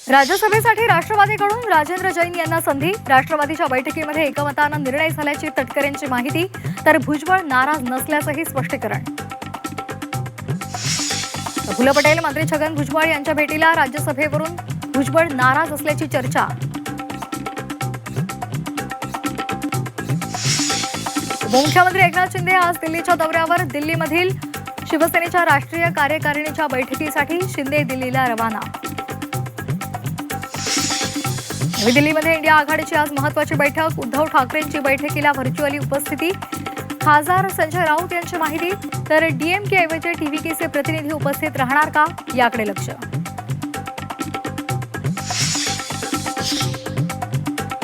राज्यसभेसाठी राष्ट्रवादीकडून राजेंद्र जैन यांना संधी। राष्ट्रवादीच्या बैठकीमध्ये एकमतानं निर्णय झाल्याची तटकरेंची माहिती, तर भुजबळ नाराज नसल्याचंही स्पष्टीकरण। प्रफुल्ल पटेल मंत्री छगन भुजबळ यांच्या भेटीला राज्यसभेवरून भुजबळ नाराज असल्याची चर्चा। उपमुख्यमंत्री एकनाथ शिंदे आज दिल्लीच्या दौऱ्यावर। दिल्लीमधील शिवसेनेच्या राष्ट्रीय कार्यकारिणीच्या बैठकीसाठी शिंदे दिल्लीला रवाना। नवी दिल्लीमध्ये इंडिया आघाडीची आज महत्त्वाची बैठक। उद्धव ठाकरेंची बैठकीला व्हर्च्युअली उपस्थिती। खासदार संजय राऊत यांची माहिती, तर डीएमके ऐवजी टीव्हीकेचे प्रतिनिधी उपस्थित राहणार का, याकडे लक्ष।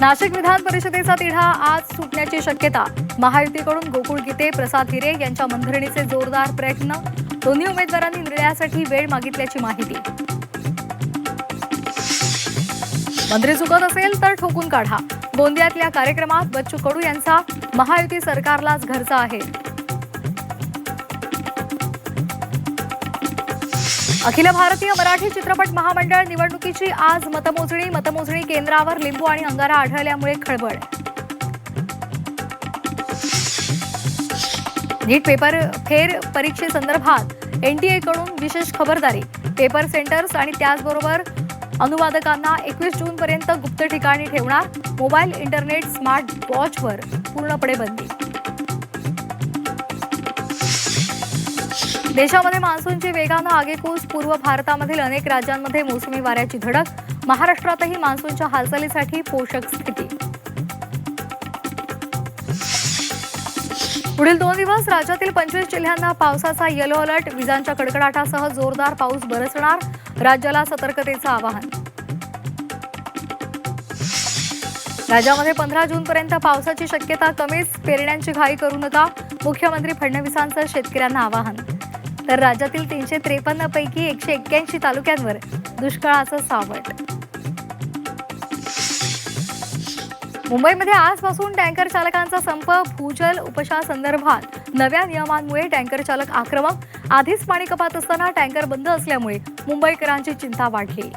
नाशिक विधान परिषदेचा तिढा आज सुटण्याची शक्यता। महायुतीकडून गोकुळ गीते, प्रसाद हिरे यांच्या मनधरणीचे जोरदार प्रयत्न। दोन्ही उमेदवारांनी निर्णयासाठी वेळ मागितल्याची माहिती। मंत्री चुकत असेल तर ठोकून काढा। गोंदियातल्या कार्यक्रमात बच्चू कडू यांचा महायुती सरकारलाच घरचा आहे। अखिल भारतीय मराठी चित्रपट महामंडळ निवडणुकीची आज मतमोजणी। मतमोजणी केंद्रावर लिंबू आणि अंगारा आढळल्यामुळे खळबळ। नीट पेपर फेर परीक्षेसंदर्भात एनटीएकडून विशेष खबरदारी। पेपर सेंटर्स आणि त्याचबरोबर अनुवादकांना 21 जूनपर्यंत गुप्त ठिकाणी ठेवणार। मोबाईल, इंटरनेट, स्मार्ट वॉचवर पूर्णपणे बंदी। देशामध्ये मान्सूनची वेगानं आगेकूच। पूर्व भारतामधील अनेक राज्यांमध्ये मोसमी वाऱ्याची धडक। महाराष्ट्रातही मान्सूनच्या हालचालीसाठी पोषक स्थिती। पुढील 2 दिवस राज्यातील 25 जिल्ह्यांना पावसाचा येलो अलर्ट। विजांच्या कडकडाटासह जोरदार पाऊस बरसणार। राज्याला सतर्कतेचं आवाहन। राज्यामध्ये 15 जूनपर्यंत पावसाची शक्यता कमीच। पेरण्यांची घाई करू नका, मुख्यमंत्री फडणवीसांचं शेतकऱ्यांना आवाहन। तर राज्यातील 353 पैकी 181 तालुक्यांवर दुष्काळाचं सावट। मुंबईमध्ये आजपासून टँकर चालकांचा संप। भूजल उपशासंदर्भात नव्या नियमांमुळे टँकर चालक आक्रमक। आधीच पाणी कपात असताना टँकर बंद असल्यामुळे मुंबईकरांची चिंता वाढली।